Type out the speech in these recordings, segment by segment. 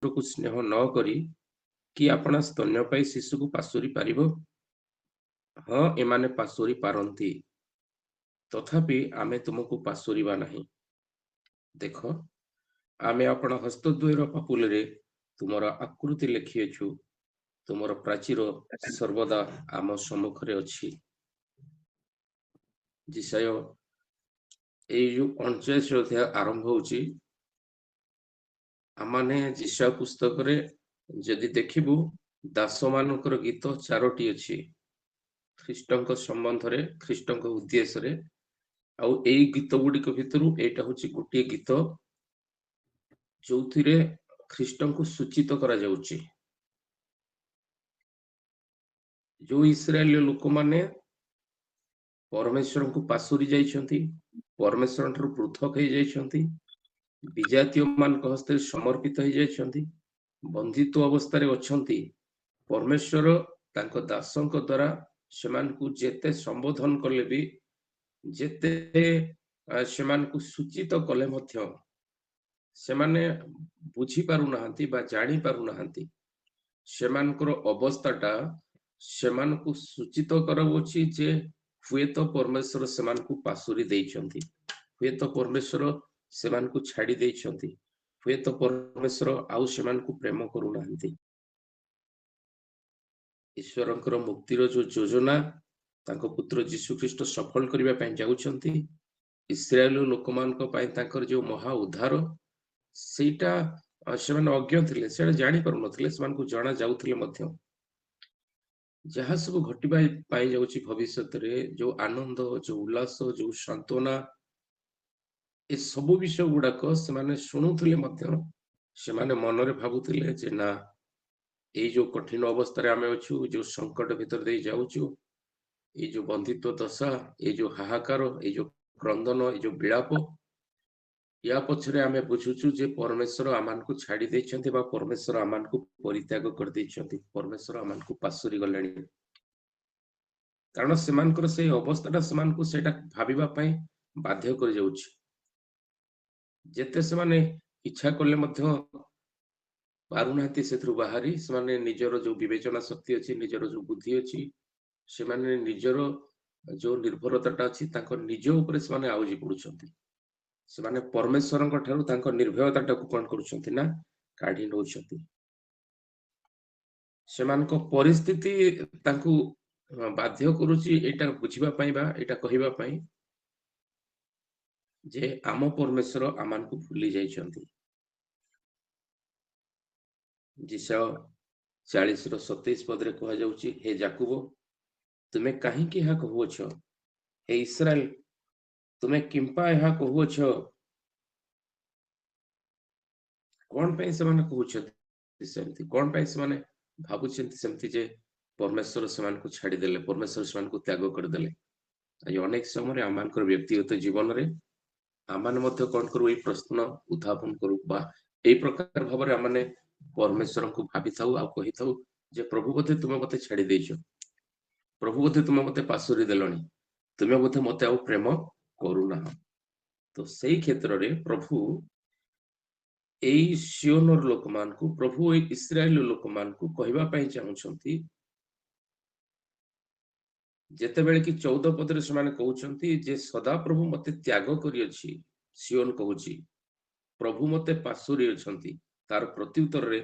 ପୁତ୍ରକୁ ସ୍ନେହ ନ କରି କି ଆପଣା ସ୍ତନ୍ୟପାୟୀ ଶିଶୁକୁ ପାଶୋରି ପାରିବ? ହଁ, ଏମାନେ ପାଶୋରି ପାରନ୍ତି, ତଥାପି ଆମେ ତୁମକୁ ପାଶୋରିବା ନାହିଁ। ଦେଖ, ଆମେ ଆପଣ ହସ୍ତଦ୍ୱୟର ପାପୁଲିରେ ତୁମର ଆକୃତି ଲେଖିଅଛୁ। ତୁମର ପ୍ରାଚୀର ସର୍ବଦା ଆମ ସମ୍ମୁଖରେ ଅଛି। ଜିସାୟ ଏଇ ଯୋଉ 49 ଅଧ୍ୟାୟ ଆରମ୍ଭ ହଉଛି, ଆମମାନେ ଜିସାୟ ପୁସ୍ତକରେ ଯଦି ଦେଖିବୁ ଦାସମାନଙ୍କର ଗୀତ 4ଟି ଅଛି ଖ୍ରୀଷ୍ଟଙ୍କ ସମ୍ବନ୍ଧରେ, ଖ୍ରୀଷ୍ଟଙ୍କ ଉଦ୍ଦେଶ୍ୟରେ। ଆଉ ଏଇ ଗୀତ ଗୁଡିକ ଭିତରୁ ଏଇଟା ହଉଛି ଗୋଟିଏ ଗୀତ ଯୋଉଥିରେ ଖ୍ରୀଷ୍ଟଙ୍କୁ ସୂଚିତ କରାଯାଉଛି। ଯୋଉ ଇସ୍ରାଏଲୀୟ ଲୋକମାନେ ପରମେଶ୍ୱରଙ୍କୁ ପାଶୋରି ଯାଇଛନ୍ତି, ପରମେଶ୍ୱର ଠାରୁ ପୃଥକ ହେଇଯାଇଛନ୍ତି, ବିଜାତୀୟ ମାନଙ୍କ ହସ୍ତରେ ସମର୍ପିତ ହେଇଯାଇଛନ୍ତି, ବନ୍ଦିତ୍ୱ ଅବସ୍ଥାରେ ଅଛନ୍ତି, ପରମେଶ୍ୱର ତାଙ୍କ ଦାସଙ୍କ ଦ୍ୱାରା ସେମାନଙ୍କୁ ଯେତେ ସମ୍ବୋଧନ କଲେ ବି, ଯେତେ ସେମାନଙ୍କୁ ସୂଚିତ କଲେ ମଧ୍ୟ ସେମାନେ ବୁଝି ପାରୁନାହାନ୍ତି ବା ଜାଣି ପାରୁନାହାନ୍ତି। ସେମାନଙ୍କର ଅବସ୍ଥାଟା ସେମାନଙ୍କୁ ସୂଚିତ କରାଉଛି ଯେ ହୁଏତ ପରମେଶ୍ୱର ସେମାନଙ୍କୁ ପାଶୋରି ଦେଇଛନ୍ତି, ହୁଏତ ପରମେଶ୍ୱର ସେମାନଙ୍କୁ ଛାଡି ଦେଇଛନ୍ତି, ହୁଏତ ପରମେଶ୍ୱର ଆଉ ସେମାନଙ୍କୁ ପ୍ରେମ କରୁନାହାନ୍ତି। ଈଶ୍ୱରଙ୍କର ମୁକ୍ତିର ଯୋଉ ଯୋଜନା ତାଙ୍କ ପୁତ୍ର ଯୀଶୁ ଖ୍ରୀଷ୍ଟ ସଫଳ କରିବା ପାଇଁ ଯାଉଛନ୍ତି, ଇସ୍ରାଏଲ ଲୋକମାନଙ୍କ ପାଇଁ ତାଙ୍କର ଯୋଉ ମହା ଉଦ୍ଧାର, ସେଇଟା ସେମାନେ ଅଜ୍ଞ ଥିଲେ, ସେଇଟା ଜାଣି ପାରୁନଥିଲେ, ସେମାନଙ୍କୁ ଜଣା ଯାଉଥିଲେ ମଧ୍ୟ। ଯାହା ସବୁ ଘଟିବା ପାଇଁ ଯାଉଛି ଭବିଷ୍ୟତରେ, ଯୋଉ ଆନନ୍ଦ, ଯୋଉ ଉଲ୍ଲାସ, ଯୋଉ ସାନ୍ତ୍ୱନା, ଏ ସବୁ ବିଷୟ ଗୁଡାକ ସେମାନେ ଶୁଣୁଥିଲେ ମଧ୍ୟ ସେମାନେ ମନରେ ଭାବୁଥିଲେ ଯେ ନା, ଏଇ ଯୋଉ କଠିନ ଅବସ୍ଥାରେ ଆମେ ଅଛୁ, ଯୋଉ ସଙ୍କଟ ଭିତରେ ଦେଇ ଯାଉଛୁ, ଏଇ ଯୋଉ ବନ୍ଦିତ୍ୱ ଦଶା, ଏଇ ଯୋଉ ହାହାକାର, ଏଇ ଯୋଉ କ୍ରନ୍ଦନ, ଏଇ ଯୋଉ ବିଳାପ, ୟା ପଛରେ ଆମେ ବୁଝୁଛୁ ଯେ ପରମେଶ୍ୱର ଆମମାନଙ୍କୁ ଛାଡି ଦେଇଛନ୍ତି ବା ପରମେଶ୍ୱର ଆମମାନଙ୍କୁ ପରିତ୍ୟାଗ କରିଦେଇଛନ୍ତି, ପରମେଶ୍ୱର ଆମମାନଙ୍କୁ ପାଶୋରି ଗଲେଣି। କାରଣ ସେମାନଙ୍କର ସେଇ ଅବସ୍ଥାଟା ସେମାନଙ୍କୁ ସେଇଟା ଭାବିବା ପାଇଁ ବାଧ୍ୟ କରିଯାଉଛି। ଯେତେ ସେମାନେ ଇଚ୍ଛା କଲେ ମଧ୍ୟ ପାରୁନାହାନ୍ତି ସେଥିରୁ ବାହାରି। ସେମାନେ ନିଜର ଯୋଉ ବିବେଚନା ଶକ୍ତି ଅଛି, ନିଜର ଯୋଉ ବୁଦ୍ଧି ଅଛି, ସେମାନେ ନିଜର ଯୋଉ ନିର୍ଭରତାଟା ଅଛି ତାଙ୍କ ନିଜ ଉପରେ ସେମାନେ ଆଉଜି ପଡୁଛନ୍ତି। ସେମାନେ ପରମେଶ୍ୱରଙ୍କ ଠାରୁ ତାଙ୍କ ନିର୍ଭୟତାଟାକୁ କଣ କରୁଛନ୍ତି ନା କାଢି ନଉଛନ୍ତି। ସେମାନଙ୍କ ପରିସ୍ଥିତି ତାଙ୍କୁ ବାଧ୍ୟ କରୁଛି ଏଇଟା ବୁଝିବା ପାଇଁ ବା ଏଇଟା କହିବା ପାଇଁ ଯେ ଆମ ପରମେଶ୍ୱର ଆମମାନଙ୍କୁ ଭୁଲି ଯାଇଛନ୍ତି। ଜିସାୟ 40:27 ପଦରେ କୁହାଯାଉଛି, ହେ ଯାକୁବ, ତୁମେ କାହିଁକି ଏହା କହୁଅଛ? ହେ ଇସ୍ରାଏଲ, ତୁମେ କିମ୍ପା ଏହା କହୁଅଛ? କଣ ପାଇଁ ସେମାନେ କହୁଛନ୍ତି ସେମିତି? କଣ ପାଇଁ ସେମାନେ ଭାବୁଛନ୍ତି ସେମିତି ଯେ ପରମେଶ୍ୱର ସେମାନଙ୍କୁ ଛାଡିଦେଲେ, ପରମେଶ୍ୱର ସେମାନଙ୍କୁ ତ୍ୟାଗ କରିଦେଲେ? ଆଜି ଅନେକ ସମୟରେ ଆମମାନଙ୍କର ବ୍ୟକ୍ତିଗତ ଜୀବନରେ ଆମମାନେ ମଧ୍ୟ କଣ କରୁ, ଏଇ ପ୍ରଶ୍ନ ଉତ୍ଥାପନ କରୁ ବା ଏଇ ପ୍ରକାର ଭାବରେ ଆମମାନେ ପରମେଶ୍ୱରଙ୍କୁ ଭାବିଥାଉ ଆଉ କହିଥାଉ ଯେ ପ୍ରଭୁ ବୋଧେ ତୁମେ ମତେ ଛାଡି ଦେଇଛ, ପ୍ରଭୁ ବୋଧେ ତୁମେ ମତେ ପାଶୋରି ଦେଲଣି, ତୁମେ ବୋଧେ ମତେ ଆଉ ପ୍ରେମ କରୁନାହ। ତ ସେଇ କ୍ଷେତ୍ରରେ ପ୍ରଭୁ ଏଇ ସିଓନର ଲୋକମାନଙ୍କୁ, ପ୍ରଭୁ ଏଇ ଇସ୍ରାଏଲ ଲୋକମାନଙ୍କୁ କହିବା ପାଇଁ ଚାହୁଁଛନ୍ତି, ଯେତେବେଳେ କି 14 ପଦରେ ସେମାନେ କହୁଛନ୍ତି ଯେ ସଦାପ୍ରଭୁ ମତେ ତ୍ୟାଗ କରିଅଛି, ସିଓନ କହୁଛି ପ୍ରଭୁ ମତେ ପାଶୋରି ଅଛନ୍ତି। ତାର ପ୍ରତ୍ୟୁତ୍ତରରେ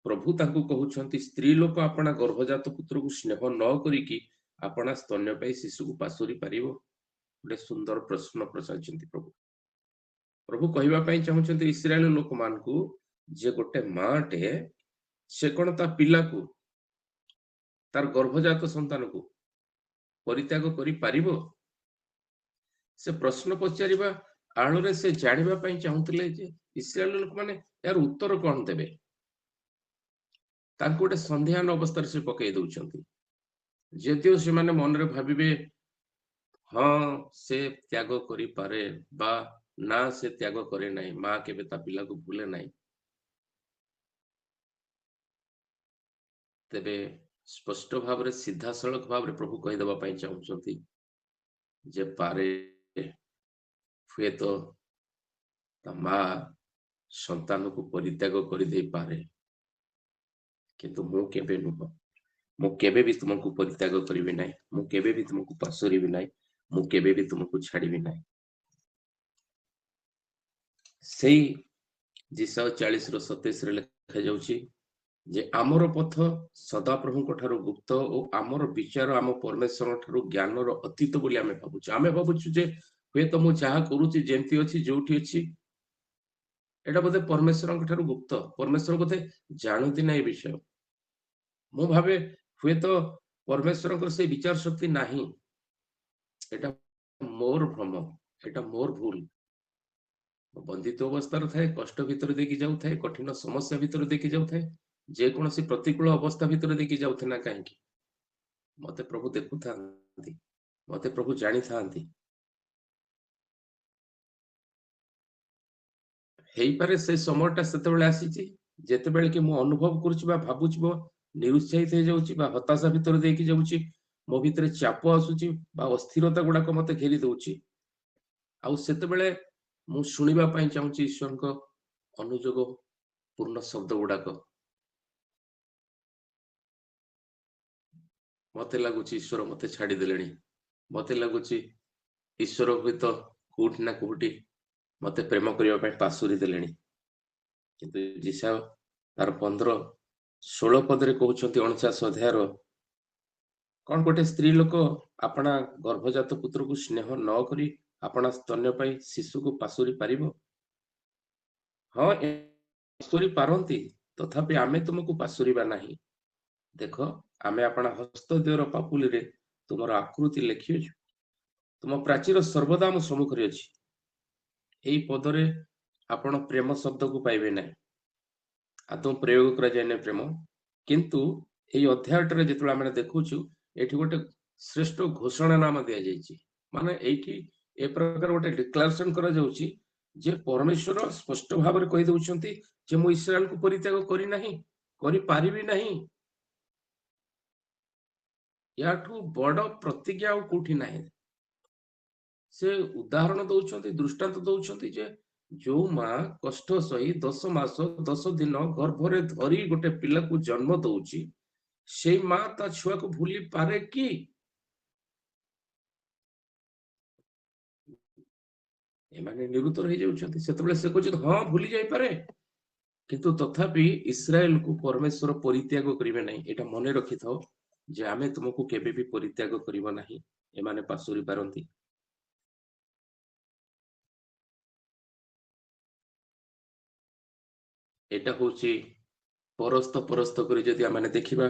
ପ୍ରଭୁ ତାଙ୍କୁ କହୁଛନ୍ତି, ସ୍ତ୍ରୀ ଲୋକ ଆପଣା ଗର୍ଭଜାତ ପୁତ୍ରକୁ ସ୍ନେହ ନ କରିକି ଆପଣା ସ୍ତନ୍ୟପାୟୀ ଶିଶୁକୁ ପାଶୋରି ପାରିବ? ଗୋଟେ ସୁନ୍ଦର ପ୍ରଶ୍ନ ପଚାରିଛନ୍ତି ପ୍ରଭୁ। ପ୍ରଭୁ କହିବା ପାଇଁ ଚାହୁଁଛନ୍ତି ଇସ୍ରାଏଲ ଲୋକମାନଙ୍କୁ ଯେ ଗୋଟେ ମାଟେ ସେ କଣ ତା ପିଲାକୁ, ତାର ଗର୍ଭଜାତ ସନ୍ତାନକୁ ପରିତ୍ୟାଗ କରିପାରିବ? ସେ ପ୍ରଶ୍ନ ପଚାରିବା ଆଳରେ ସେ ଜାଣିବା ପାଇଁ ଚାହୁଁଥିଲେ ଯେ ଇସ୍ରାଏଲ ଲୋକମାନେ ଏହାର ଉତ୍ତର କଣ ଦେବେ। ତାଙ୍କୁ ଗୋଟେ ସନ୍ଦେହାନ ଅବସ୍ଥାରେ ସେ ପକେଇ ଦଉଛନ୍ତି। ଯଦିଓ ସେମାନେ ମନରେ ଭାବିବେ ହଁ ସେ ତ୍ୟାଗ କରିପାରେ ବା ନା ସେ ତ୍ୟାଗ କରେ ନାହିଁ, ମା କେବେ ତା ପିଲାକୁ ଭୁଲେ ନାହିଁ, ତେବେ ସ୍ପଷ୍ଟ ଭାବରେ ସିଧାସଳଖ ଭାବରେ ପ୍ରଭୁ କହିଦେବା ପାଇଁ ଚାହୁଁଛନ୍ତି ଯେ ପାରେ ହୁଏତ ତା ମା संतान को परित्याग कर दे पारे, किंतु मु केबे नुह, मु केबे भी तुमको परित्याग करिवि नाही, मु केबे भी तुमको पासुरिवि नाही, मु केबे भी तुमको छाड़िवि नाही। सेई जिसा 40:27 रे लिखा जाउची जे आमर पथ सदा प्रभु ठारू गुप्त और आमर विचार आम परमेश्वर ठारू ज्ञान रो अतीत बोली आमे भाबुछु जे हुए तो मु जहा करूची जेंती अछि जोठी अछि एटा बोधे परमेश्वर ठारू गुप्त, परमेश्वर बोधे जानती ना ए विषय। मु भावे हुए तो परमेश्वर से विचार शक्ति नाही, एटा मोर भ्रम, एटा मोर भूल। बंधित अवस्था थाए, कष्ट भितर देखि जाऊ थाए, कठिन समस्या भितर देखि जाऊ थाए, जे कोनोसी प्रतिकूल अवस्था भितर देखि जाऊ थे ना काहे कि मते प्रभु देखु थांती, मते प्रभु जानी थांती। हेई पारे से समयटा सेते बेले आसीची जेते बेले कि मु अनुभव करूची बा भाबुची बो निरुत्साहित हे जाउची बा हताशा भितर देखि जाउची, मो भितरे चाप आसुची बा अस्थिरता गुडा को मते घेरी दउची। आउ सेते बेले मु सुनिबा पई चाहूची ईश्वर को अनुजोग पूर्ण शब्द गुडाक। मते लागुची ईश्वर मते छाड़ी देलेनी, मते लागुची ईश्वर हुएत कोठी ना कोठी मते प्रेम करिया पई पासुरी देलेनी। किंतु जिसा तार 15-16 पदरे कहउछंती 49 अध्यायर कौन गोटे स्त्री लोक अपना गर्भजात पुत्र को स्नेह न करी अपना स्तन्य पाई शिशु को पासुरी पारिबो? हाँ पासुरी पारंती, तथापि आमे तुमको पासुरीबा नाही। देखो आमे अपना हस्त देवर पापुली रे तुमर आकृति लेखियो, तुम प्राचीर सर्वदा हम सम्मुख रे अछि। एई पदरे आपण प्रेम शब्द को पाइबे नाही, आदम प्रयोग करा जाय नै प्रेम, किंतु एई अध्यायटरे जेतुला माने देखुछु एठी गोटे श्रेष्ठ घोषणा नाम दिया जायछि। माने एठी ए प्रकार गोटे डिक्लेरेशन करा जाउछि जे परमेश्वर स्पष्ट भाବରେ कहि दउछंती जे मु इस्राएल को परित्याग करि नाही, करि पारिबि नाही। याठू बड़ प्रतिज्ञा और कोठी नाही। से उदाहरण दउछंती, दृष्टांत दउछंती जे जो मां कष्ट सही 10 मास 10 दिन गर्भरे धरी गोटे पिला को जन्म दउछि, से मां ता छुआ को भूली पारे कि? एमाने निरुत्तर हो जाउछंती। सेतबेले से कहछ हां भूली जाई पारे, किंतु तथापि इस्राएल को परमेश्वर परित्याग करिवे नाही। एटा मने रखि थाओ जे आमे तुमको केबे भी परित्याग करिवो नाही, एमाने पासुरी पारंती। एटा होची परस्त परस्त करी जदि आमे देखिबा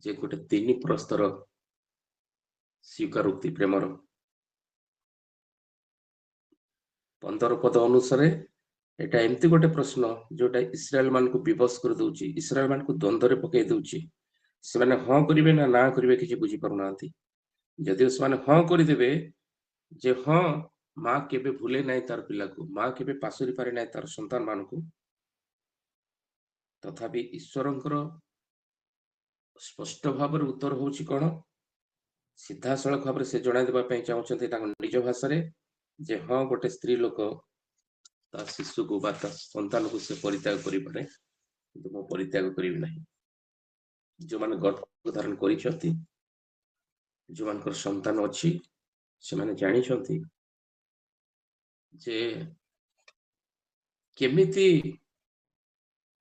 जे गोटे 3 प्रस्तर स्वीकारोक्ति प्रेमर 15 पद अनुसारे एटा एमती गोटे प्रश्न जोटा इस्राएल मान को विवश कर दउची, इस्राएल मान को द्वंद्व रे पकई दउची। से माने हां करिवे ना ना करिवे किछि बुझी पारु नांती। जदि से माने हां करि देबे जे हां मां केबे भूले नाही तार पिला को, मां केबे पासुरी पारे नाही तार संतान मान को, तथापि ईश्वरंकर स्पष्ट भाବରେ उत्तर होउची कोन? सीधा सड़क भाବରେ से जणाई देबा पई चाहउछंती ताଙ୍କ निज भाषा रे जे हां गोटे स्त्री लोक ता शिशु को बा ता संतान को से परित्याग करि पारे, किंतु मो परित्याग करिवि नाही। जो माने गर्भ धारण करिछंती, जो मानकर संतान अछि, से माने जानि छंती जे केमिति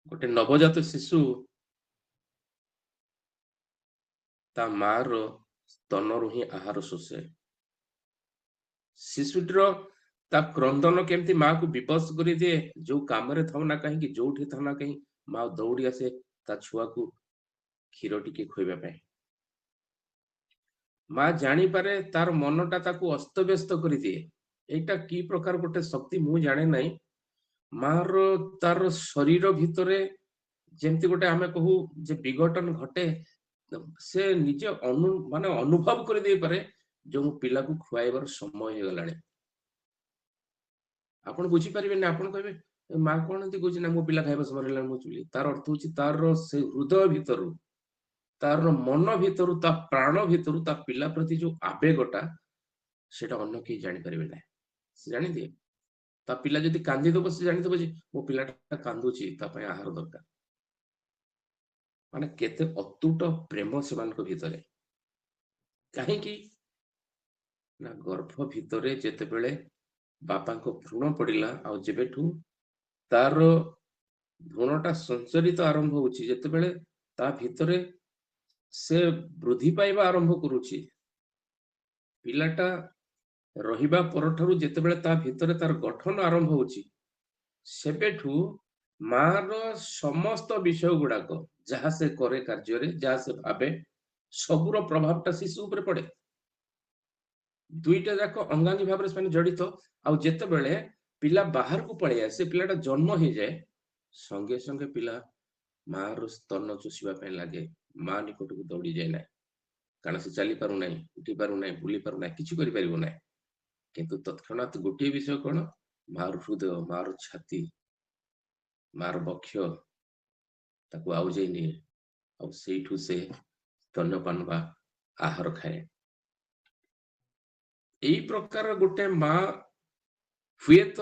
गोटे नवजात शिशु ता मार स्तनरु ही आहार शोषे। शिशुटर ता क्रंदन केमती माँ को विपस करी दिए, जो काम रे थाउ ना कहीं जोठी थाउ ना कहीं माँ दौड़ी आसे ता छुआ को क्षीर टिके खोइबा पई। माँ जानी पारे तार मनटा ताकू अस्तव्यस्त करी दिए। एटा की प्रकार गोटे शक्ति मु जाने नहीं। मार तार शरीर भितरे जेमती गोटे आमे कहू जे विघटन घटे, से निजे माने अनुभव कर दे पारे जो मु पिला को खुआइबार समय हो गलानी। आपण बुझी परिबे ना, आपण कहबे मां कोन एंती कहूची ना मो पिला खाइबा समय हेला मु चुली। तार अर्थ होची तार से हृदय भितरु, तार मन भितरु, ता प्राण भितरु ता पिला प्रति जो आवेगटा सेटा अन्य के जानि परिबे ना। से जानि दिए ତା ପିଲା ଯଦି କାନ୍ଦିଦବ ସେ ଜାଣିଦବ ଯେ ମୋ ପିଲାଟା କାନ୍ଦୁଛି, ତା ପାଇଁ ଆହାର ଦରକାର। ମାନେ କେତେ ଅତୁଟ ପ୍ରେମ ସେମାନଙ୍କ ଭିତରେ। କାହିଁକି ନା ଗର୍ଭ ଭିତରେ ଯେତେବେଳେ ବାପାଙ୍କ ଭ୍ରୂଣ ପଡିଲା, ଆଉ ଯେବେଠୁ ତାର ଭ୍ରୂଣଟା ସଞ୍ଚରିତ ଆରମ୍ଭ ହଉଛି, ଯେତେବେଳେ ତା ଭିତରେ ସେ ବୃଦ୍ଧି ପାଇବା ଆରମ୍ଭ କରୁଛି, ପିଲାଟା ରହିବା ପରଠାରୁ ଯେତେବେଳେ ତା ଭିତରେ ତାର ଗଠନ ଆରମ୍ଭ ହଉଛି, ସେବେଠୁ ମାର ସମସ୍ତ ବିଷୟ ଗୁଡାକ ଯାହା ସେ କରେ କାର୍ଯ୍ୟରେ, ଯାହା ସେ ଭାବେ, ସବୁର ପ୍ରଭାବଟା ଶିଶୁ ଉପରେ ପଡେ। ଦୁଇଟା ଯାକ ଅଙ୍ଗାଙ୍ଗୀ ଭାବରେ ସେମାନେ ଜଡିତ। ଆଉ ଯେତେବେଳେ ପିଲା ବାହାରକୁ ପଳେଇ ଆସେ, ପିଲାଟା ଜନ୍ମ ହେଇଯାଏ, ସଙ୍ଗେ ସଙ୍ଗେ ପିଲା ମାର ସ୍ତନ ଚୁଷିବା ପାଇଁ ଲାଗେ, ମା ନିକଟକୁ ଦୌଡିଯାଏ ନାହିଁ। କାରଣ ସେ ଚାଲି ପାରୁନାହିଁ, ଉଠି ପାରୁନାହିଁ, ବୁଲି ପାରୁନାହିଁ, କିଛି କରିପାରିବ ନାହିଁ। କିନ୍ତୁ ତତ୍କ୍ଷଣାତ୍ ଗୋଟିଏ ବିଷୟ କଣ, ମାର ହୃଦୟ, ମାର ଛାତି, ମାର ବକ୍ଷ ତାକୁ ଆଉଜେଇ ନିଏ, ଆଉ ସେଇଠୁ ସେ ସ୍ତନ୍ୟପାନ ବା ଆହାର ଖାଏ। ଏଇ ପ୍ରକାର ଗୋଟେ ମା ହୁଏତ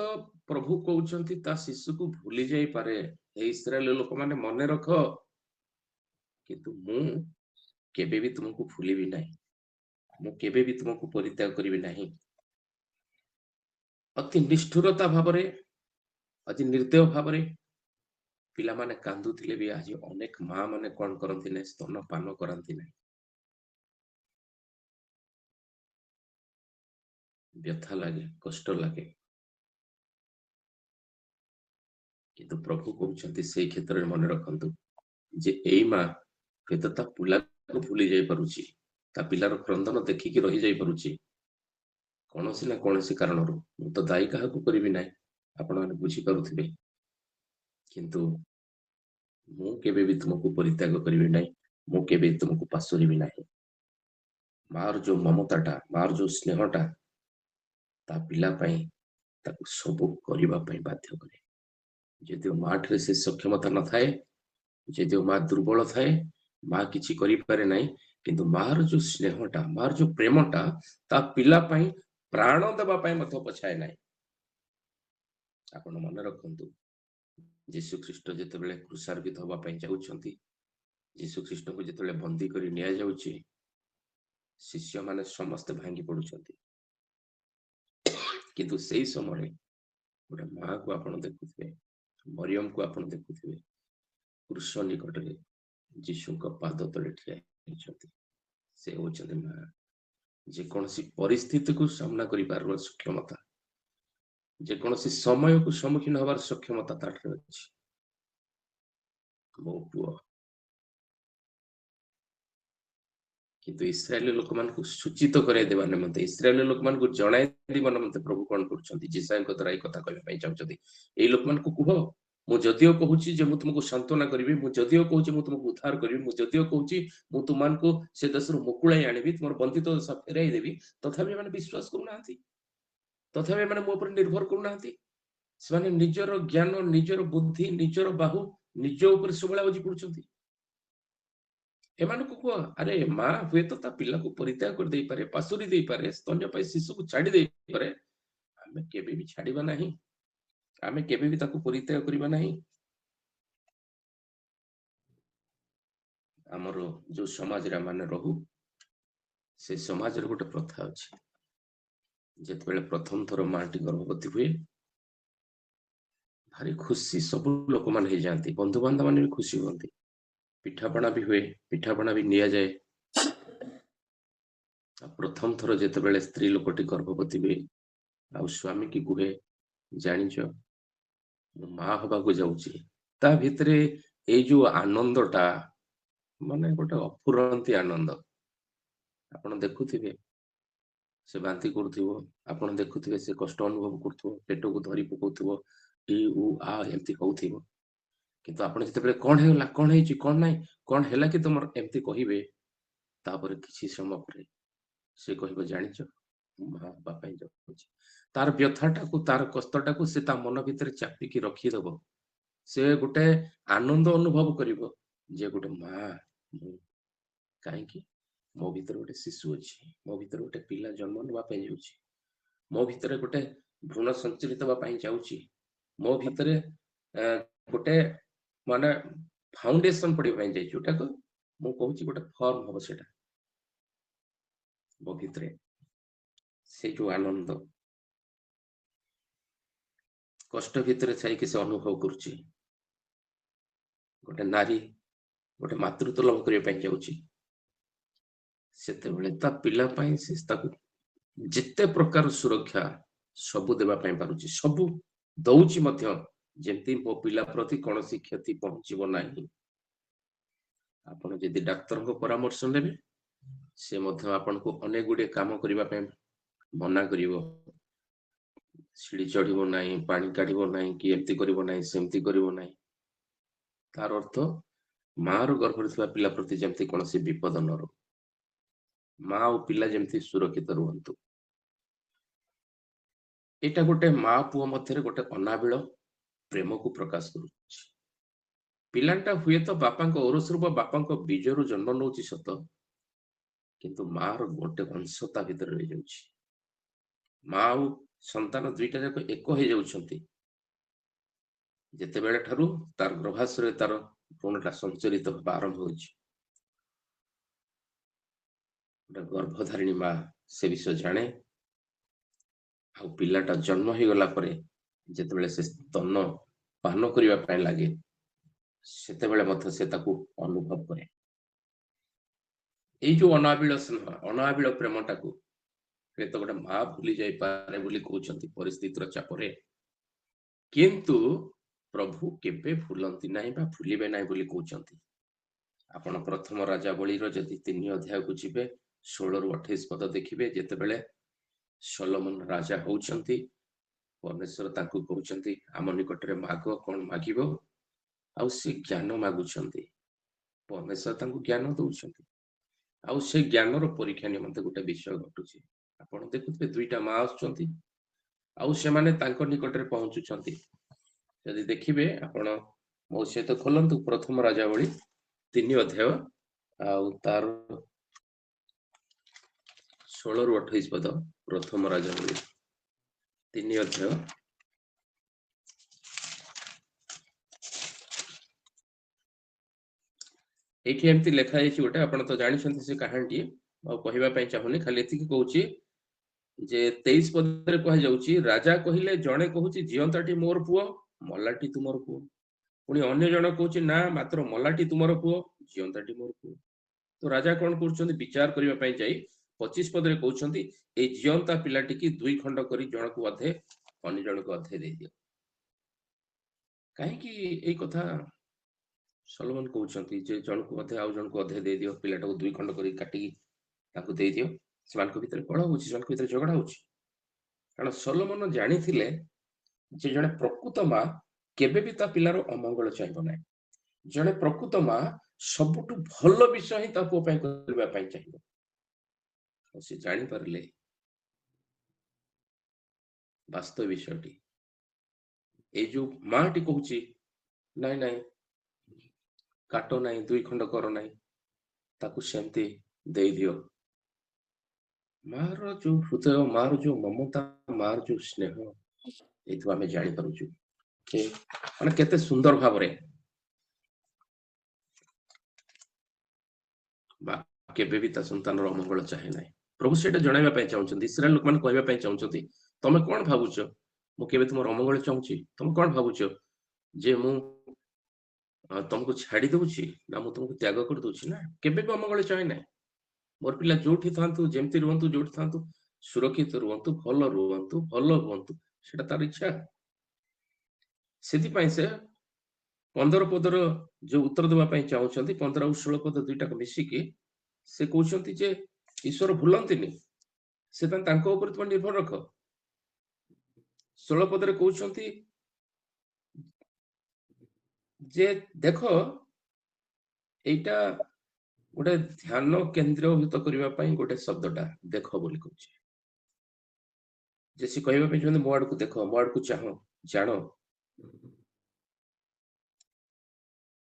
ପ୍ରଭୁ କହୁଛନ୍ତି ତା ଶିଶୁକୁ ଭୁଲି ଯାଇପାରେ। ଏ ଇସ୍ରାଏଲ ଲୋକମାନେ ମନେ ରଖ, କିନ୍ତୁ ମୁଁ କେବେ ବି ତୁମକୁ ଭୁଲିବି ନାହିଁ, ମୁଁ କେବେ ବି ତୁମକୁ ପରିତ୍ୟାଗ କରିବି ନାହିଁ। ଅତି ନିଷ୍ଠୁରତା ଭାବରେ, ଅତି ନିର୍ଦ୍ଦୟ ଭାବରେ ପିଲାମାନେ କାନ୍ଦୁଥିଲେ ବି ଆଜି ଅନେକ ମା ମାନେ କଣ କରନ୍ତି ନାହିଁ, ସ୍ତନ ପାନ କରନ୍ତି ନାହିଁ। ବ୍ୟଥା ଲାଗେ, କଷ୍ଟ ଲାଗେ, କିନ୍ତୁ ପ୍ରଭୁ କହୁଛନ୍ତି ସେଇ କ୍ଷେତ୍ରରେ ମନେ ରଖନ୍ତୁ ଯେ ଏଇ ମା ହୁଏତ ତା ପିଲାକୁ ଭୁଲି ଯାଇପାରୁଛି, ତା ପିଲାର କ୍ରନ୍ଦନ ଦେଖିକି ରହିଯାଇପାରୁଛି କୌଣସି ନା କୌଣସି କାରଣରୁ। ମୁଁ ତ ଦାୟୀ କାହାକୁ କରିବି ନାହିଁ, ଆପଣମାନେ ବୁଝିପାରୁଥିବେ। କିନ୍ତୁ ମୁଁ କେବେ ବି ତୁମକୁ ପରିତ୍ୟାଗ କରିବି ନାହିଁ, ମୁଁ କେବେ ତୁମକୁ ପାଶୋରିବି ନାହିଁ। ମାର ଯୋଉ ମମତାଟା, ମାର ଯୋଉ ସ୍ନେହଟା ତା ପିଲା ପାଇଁ ତାକୁ ସବୁ କରିବା ପାଇଁ ବାଧ୍ୟ କରେ। ଯଦିଓ ମା ଠାରେ ସେ ସକ୍ଷମତା ନଥାଏ, ଯଦିଓ ମା ଦୁର୍ବଳ ଥାଏ, ମା କିଛି କରିପାରେ ନାହିଁ, କିନ୍ତୁ ମାର ଯୋଉ ସ୍ନେହଟା, ମାର ଯୋଉ ପ୍ରେମଟା ତା ପିଲା ପାଇଁ ପ୍ରାଣ ଦେବା ପାଇଁ ମଧ୍ୟ ପଛାଏ ନାହିଁ। ଆପଣ ମନେ ରଖନ୍ତୁ, ଯୀଶୁ ଖ୍ରୀଷ୍ଟ ଯେତେବେଳେ କ୍ରୁଶାରୋପିତ ହେବା ପାଇଁ ଯାଉଛନ୍ତି, ଯୀଶୁ ଖ୍ରୀଷ୍ଟଙ୍କୁ ଯେତେବେଳେ ବନ୍ଦୀ କରି ନିଆଯାଉଛି, ଶିଷ୍ୟମାନେ ସମସ୍ତେ ଭାଙ୍ଗି ପଡୁଛନ୍ତି। କିନ୍ତୁ ସେଇ ସମୟରେ ଗୋଟେ ମାକୁ ଆପଣ ଦେଖୁଥିବେ, ମରିୟମକୁ ଆପଣ ଦେଖୁଥିବେ, କ୍ରୁଶ ନିକଟରେ ଯୀଶୁଙ୍କ ପାଦ ତଳେ ଠିଆ ହେଇଛନ୍ତି। ସେ ହଉଛନ୍ତି ମା। ଯେକୌଣସି ପରିସ୍ଥିତିକୁ ସାମ୍ନା କରିପାରିବାର ସକ୍ଷମତା, ଯେକୌଣସି ସମୟକୁ ସମ୍ମୁଖୀନ ହେବାର ସକ୍ଷମତା ତାଠାରେ ଅଛି। ମୋ ପୁଅ। କିନ୍ତୁ ଇସ୍ରାଏଲ ଲୋକମାନଙ୍କୁ ସୂଚିତ କରାଇଦେବା ନିମନ୍ତେ, ଇସ୍ରାଏଲ ଲୋକମାନଙ୍କୁ ଜଣାଇ ଦେବା ନିମନ୍ତେ ପ୍ରଭୁ କଣ କରୁଛନ୍ତି, ଯିଶାୟଙ୍କ ଦ୍ୱାରା ଏଇ କଥା କହିବା ପାଇଁ ଚାହୁଁଛନ୍ତି। ଏଇ ଲୋକମାନଙ୍କୁ କୁହ, ମୁଁ ଯଦିଓ କହୁଛି ଯେ ମୁଁ ତୁମକୁ ସାନ୍ତ୍ୱନା କରିବି, ମୁଁ ଯଦିଓ କହୁଛି ମୁଁ ତୁମକୁ ଉଦ୍ଧାର କରିବି, ମୁଁ ଯଦିଓ କହୁଛି ମୁଁ ତୁମମାନଙ୍କୁ ସେ ଦେଶରୁ ମୁକୁଳାଇ ଆଣିବି, ତୁମର ବନ୍ଧିତ ଦେଶ ଫେରାଇ ଦେବି, ତଥାପି ଏମାନେ ବିଶ୍ୱାସ କରୁନାହାନ୍ତି, ତଥାପି ଏମାନେ ମୋ ଉପରେ ନିର୍ଭର କରୁନାହାନ୍ତି। ସେମାନେ ନିଜର ଜ୍ଞାନ, ନିଜର ବୁଦ୍ଧି, ନିଜର ବାହୁ ନିଜ ଉପରେ ସବୁବେଳେ ଆଉଜି ପଡୁଛନ୍ତି। ଏମାନଙ୍କୁ କୁହ, ଆରେ ମା ହୁଏତ ତା ପିଲାକୁ ପରିତ୍ୟାଗ କରିଦେଇପାରେ, ପାଶୋରି ଦେଇପାରେ, ସ୍ତନ୍ୟ ପାଇଁ ଶିଶୁକୁ ଛାଡି ଦେଇପାରେ, ଆମେ କେବେ ବି ଛାଡିବା ନାହିଁ, ଆମେ କେବେ ବି ତାକୁ ପରିତ୍ୟାଗ କରିବା ନାହିଁ। ଆମର ଯୋଉ ସମାଜରେ ଆମେ ରହୁ, ସେ ସମାଜରେ ଗୋଟେ ପ୍ରଥା ଅଛି, ଯେତେବେଳେ ପ୍ରଥମ ଥର ମାଟି ଗର୍ଭବତୀ ହୁଏ, ଭାରି ଖୁସି ସବୁ ଲୋକମାନେ ହେଇଯାଆନ୍ତି, ବନ୍ଧୁବାନ୍ଧବ ମାନେ ବି ଖୁସି ହୁଅନ୍ତି, ପିଠାପଣା ବି ହୁଏ, ପିଠାପଣା ବି ନିଆଯାଏ। ପ୍ରଥମ ଥର ଯେତେବେଳେ ସ୍ତ୍ରୀ ଲୋକଟି ଗର୍ଭବତୀ ହୁଏ, ଆଉ ସ୍ୱାମୀ କି କୁହେ, ଜାଣିଛ ମୁଁ ମା ହବାକୁ ଯାଉଛି, ତା ଭିତରେ ଏଇ ଯୋଉ ଆନନ୍ଦଟା ମାନେ ଗୋଟେ ଅଫୁରନ୍ତି ଆନନ୍ଦ। ଆପଣ ଦେଖୁଥିବେ ସେ ବାନ୍ତି କରୁଥିବ, ଆପଣ ଦେଖୁଥିବେ ସେ କଷ୍ଟ ଅନୁଭବ କରୁଥିବ, ପେଟକୁ ଧରି ପକଉଥିବ, ଏମିତି ହଉଥିବ। କିନ୍ତୁ ଆପଣ ଯେତେବେଳେ କଣ ହେଇଗଲା, କଣ ହେଇଛି, କଣ ନାହିଁ, କଣ ହେଲା କି ତମର, ଏମିତି କହିବେ, ତାପରେ କିଛି ସମୟ ପରେ ସେ କହିବ, ଜାଣିଛ ମା ହବା ପାଇଁ ଯାଉଛି। ତାର ବ୍ୟଥାଟାକୁ, ତାର କଷ୍ଟଟାକୁ ସେ ତା ମନ ଭିତରେ ଚାପିକି ରଖିଦବ। ସେ ଗୋଟେ ଆନନ୍ଦ ଅନୁଭବ କରିବ ଯେ ଗୋଟେ ମା ମୁଁ। କାହିଁକି? ମୋ ଭିତରେ ଗୋଟେ ଶିଶୁ ଅଛି, ମୋ ଭିତରେ ଗୋଟେ ପିଲା ଜନ୍ମ ନେବା ପାଇଁ ଯାଉଛି, ମୋ ଭିତରେ ଗୋଟେ ଭ୍ରୂଣ ସଞ୍ଚାରିତ ହେବା ପାଇଁ ଯାଉଛି, ମୋ ଭିତରେ ଗୋଟେ ମାନେ ଫାଉଣ୍ଡେସନ ପଡିବା ପାଇଁ ଯାଇଛି, ଯୋଉଟାକୁ ମୁଁ କହୁଛି ଗୋଟେ ଫର୍ମ ହବ ସେଟା ମୋ ଭିତରେ। ସେ ଯୋଉ ଆନନ୍ଦ କଷ୍ଟ ଭିତରେ ଥାଇକି ସେ ଅନୁଭବ କରୁଛି, ଗୋଟେ ନାରୀ ଗୋଟେ ମାତୃତ୍ୱ ଲାଭ କରିବା ପାଇଁ ଯାଉଛି, ସେତେବେଳେ ତା ପିଲା ପାଇଁ ସେ ତାକୁ ଯେତେ ପ୍ରକାର ସୁରକ୍ଷା ସବୁ ଦେବା ପାଇଁ ପାରୁଛି, ସବୁ ଦଉଛି ମଧ୍ୟ, ଯେମିତି ମୋ ପିଲା ପ୍ରତି କୌଣସି କ୍ଷତି ପହଞ୍ଚିବ ନାହିଁ। ଆପଣ ଯଦି ଡାକ୍ତରଙ୍କ ପରାମର୍ଶ ନେବେ, ସେ ମଧ୍ୟ ଆପଣଙ୍କୁ ଅନେକ ଗୁଡ଼ିଏ କାମ କରିବା ପାଇଁ ମନା କରିବ, ସିଡ଼ି ଚଢିବ ନାହିଁ, ପାଣି କାଢିବ ନାହିଁ, କି ଏମିତି କରିବ ନାହିଁ, ସେମିତି କରିବ ନାହିଁ। ତାର ଅର୍ଥ ମାର ଗର୍ଭରେ ଥିବା ପିଲା ପ୍ରତି ଯେମିତି କୌଣସି ବିପଦ ନ ରହୁ, ମା ଆଉ ପିଲା ଯେମିତି ସୁରକ୍ଷିତ ରୁହନ୍ତୁ। ଏଇଟା ଗୋଟେ ମା ପୁଅ ମଧ୍ୟରେ ଗୋଟେ ଅନାବିଳ ପ୍ରେମକୁ ପ୍ରକାଶ କରୁଛି। ପିଲାଟା ହୁଏତ ବାପାଙ୍କ ଔରସରୁ ବା ବାପାଙ୍କ ବୀଜରୁ ଜନ୍ମ ନେଉଛି ସତ, କିନ୍ତୁ ମାର ଗୋଟେ ଅଂଶ ତା ଭିତରେ ରହିଯାଉଛି। ମା ଆଉ ସନ୍ତାନ ଦୁଇଟା ଯାକ ଏକ ହେଇଯାଉଛନ୍ତି ଯେତେବେଳେ ଠାରୁ ତାର ଗର୍ଭାଶୟରେ ତାର ଭ୍ରୂଣଟା ସଞ୍ଚରିତ ହେବା ଆରମ୍ଭ ହୋଇଛି। ଗୋଟେ ଗର୍ଭଧାରିଣୀ ମା ସେ ବିଷୟ ଜାଣେ, ଆଉ ପିଲାଟା ଜନ୍ମ ହେଇଗଲା ପରେ ଯେତେବେଳେ ସେ ସ୍ତନ ପାନ କରିବା ପାଇଁ ଲାଗେ, ସେତେବେଳେ ମଧ୍ୟ ସେ ତାକୁ ଅନୁଭବ କରେ। ଏଇ ଯୋଉ ଅନାବିଳ ସ୍ନେହ, ଅନାବିଳ ପ୍ରେମଟାକୁ ହୁଏତ ଗୋଟେ ମା ଭୁଲି ଯାଇପାରେ ବୋଲି କହୁଛନ୍ତି ପରିସ୍ଥିତିର ଚାପରେ, କିନ୍ତୁ ପ୍ରଭୁ କେବେ ଭୁଲନ୍ତି ନାହିଁ ବା ଭୁଲିବେ ନାହିଁ ବୋଲି କହୁଛନ୍ତି। ଆପଣ ପ୍ରଥମ ରାଜାବଳୀର ଯଦି 3 ଅଧ୍ୟାୟକୁ ଯିବେ, 16ରୁ 28 ପଦ ଦେଖିବେ, ଯେତେବେଳେ ସଲୋମନ ରାଜା ହଉଛନ୍ତି, ପରମେଶ୍ୱର ତାଙ୍କୁ କହୁଛନ୍ତି ଆମ ନିକଟରେ ମାଗ, କଣ ମାଗିବ, ଆଉ ସେ ଜ୍ଞାନ ମାଗୁଛନ୍ତି। ପରମେଶ୍ୱର ତାଙ୍କୁ ଜ୍ଞାନ ଦଉଛନ୍ତି, ଆଉ ସେ ଜ୍ଞାନର ପରୀକ୍ଷା ନିମନ୍ତେ ଗୋଟେ ବିଷୟ ଘଟୁଛି। ଆପଣ ଦେଖୁଥିବେ 2ଟା ମା ଆସୁଛନ୍ତି, ଆଉ ସେମାନେ ତାଙ୍କ ନିକଟରେ ପହଞ୍ଚୁଛନ୍ତି। ଯଦି ଦେଖିବେ ଆପଣ ମୋ ସହିତ ଖୋଲନ୍ତୁ ପ୍ରଥମ ରାଜାବଳୀ 3 ଅଧ୍ୟାୟ, ଆଉ ତାର 16ରୁ 28 ପଦ। ପ୍ରଥମ ରାଜାବଳୀ 3 ଅଧ୍ୟାୟ ଏଇଠି ଏମିତି ଲେଖା ହେଇଛି ଗୋଟେ, ଆପଣ ତ ଜାଣିଛନ୍ତି ସେ କାହାଣୀଟି, ଆଉ କହିବା ପାଇଁ ଚାହୁଁନି, ଖାଲି ଏତିକି କହୁଛି ଯେ 23 ପଦରେ କୁହାଯାଉଛି, ରାଜା କହିଲେ ଜଣେ କହୁଛି ଜିଅନ୍ତାଟି ମୋର ପୁଅ, ମଲାଟି ତୁମର ପୁଅ। ପୁଣି ଅନ୍ୟ ଜଣେ କହୁଛି ନା ମାତ୍ର ମଲାଟି ତୁମର ପୁଅ, ଜିଅନ୍ତାଟି ମୋର ପୁଅ। ତ ରାଜା କଣ କରୁଛନ୍ତି, ବିଚାର କରିବା ପାଇଁ ଯାଇ 25 ପଦରେ କହୁଛନ୍ତି ଏଇ ଜିଅନ୍ତା ପିଲାଟିକି 2 ଖଣ୍ଡ କରି ଜଣକୁ ଅଧେ, ଅନ୍ୟ ଜଣକୁ ଅଧେ ଦେଇଦିଅ। କାହିଁକି ଏଇ କଥା ସଲୋମନ କହୁଛନ୍ତି ଯେ ଜଣକୁ ଅଧେ ଆଉ ଜଣକୁ ଅଧେ ଦେଇଦିଅ, ପିଲାଟାକୁ 2 ଖଣ୍ଡ କରି କାଟିକି ତାକୁ ଦେଇଦିଅ? ସେମାନଙ୍କ ଭିତରେ କଳହ ହଉଛି, ସେମାନଙ୍କ ଭିତରେ ଝଗଡା ହଉଛି। କାରଣ ସଲୋମନ ଜାଣିଥିଲେ ଯେ ଜଣେ ପ୍ରକୃତ ମା କେବେ ବି ତା ପିଲାର ଅମଙ୍ଗଳ ଚାହିଁବ ନାହିଁ। ଜଣେ ପ୍ରକୃତ ମା ସବୁଠୁ ଭଲ ବିଷୟ ହିଁ ତା ପୁଅ ପାଇଁ କରିବା ପାଇଁ ଚାହିଁବ। ଆଉ ସେ ଜାଣିପାରିଲେ ବାସ୍ତବ ବିଷୟଟି। ଏଇ ଯୋଉ ମାଟି କହୁଛି ନାଇଁ ନାଇଁ କାଟ ନାହିଁ, 2 ଖଣ୍ଡ କର ନାହିଁ, ତାକୁ ସେମିତି ଦେଇଦିଅ। ମାର ଯୋଉ ହୃଦୟ, ମାର ଯୋଉ ମମତା, ମାର ଯୋଉ ସ୍ନେହ, ଏଇଠୁ ଆମେ ଜାଣିପାରୁଛୁ ଯେ ମାନେ କେତେ ସୁନ୍ଦର ଭାବରେ ମା କେବେ ବି ତା ସନ୍ତାନର ଅମଙ୍ଗଳ ଚାହେଁ ନାହିଁ। ପ୍ରଭୁ ସେଇଟା ଜଣାଇବା ପାଇଁ ଚାହୁଁଛନ୍ତି, ଇସ୍ରାଏଲ ଲୋକମାନେ କହିବା ପାଇଁ ଚାହୁଁଛନ୍ତି, ତମେ କଣ ଭାବୁଛ ମୁଁ କେବେ ତୁମର ଅମଙ୍ଗଳ ଚାହୁଁଛି? ତମେ କଣ ଭାବୁଛ ଯେ ମୁଁ ତମକୁ ଛାଡି ଦଉଛି, ନା ମୁଁ ତମକୁ ତ୍ୟାଗ କରିଦଉଛି? ନା, କେବେ ବି ଅମଙ୍ଗଳ ଚାହେଁ ନାହିଁ। ମୋର ପିଲା ଯୋଉଠି ଥାନ୍ତୁ, ଯେମିତି ରୁହନ୍ତୁ, ଯୋଉଠି ଥାନ୍ତୁ, ସୁରକ୍ଷିତ ରୁହନ୍ତୁ, ଭଲ ରୁହନ୍ତୁ, ଭଲ ହୁଅନ୍ତୁ, ସେଟା ତାର ଇଚ୍ଛା। ସେଥିପାଇଁ ସେ 15 ପଦର ଯୋଉ ଉତ୍ତର ଦେବା ପାଇଁ ଚାହୁଁଛନ୍ତି, 15 ଆଉ 16 ପଦ ଦୁଇଟାକୁ ମିଶିକି ସେ କହୁଛନ୍ତି ଯେ ଈଶ୍ୱର ଭୁଲନ୍ତିନି, ସେଥିପାଇଁ ତାଙ୍କ ଉପରେ ତୁମେ ନିର୍ଭର ରଖ। 16 ପଦରେ କହୁଛନ୍ତି ଯେ ଦେଖ, ଏଇଟା ଗୋଟେ ଧ୍ୟାନ କେନ୍ଦ୍ରୀଭୂତ କରିବା ପାଇଁ ଗୋଟେ ଶବ୍ଦଟା ଦେଖ ବୋଲି କହୁଛି। ଯେ ସେ କହିବା ପାଇଁ ଚାହୁଁଛନ୍ତି ମୋ ଆଡକୁ ଦେଖ, ମୋ ଆଡକୁ ଚାହଁ, ଜାଣ।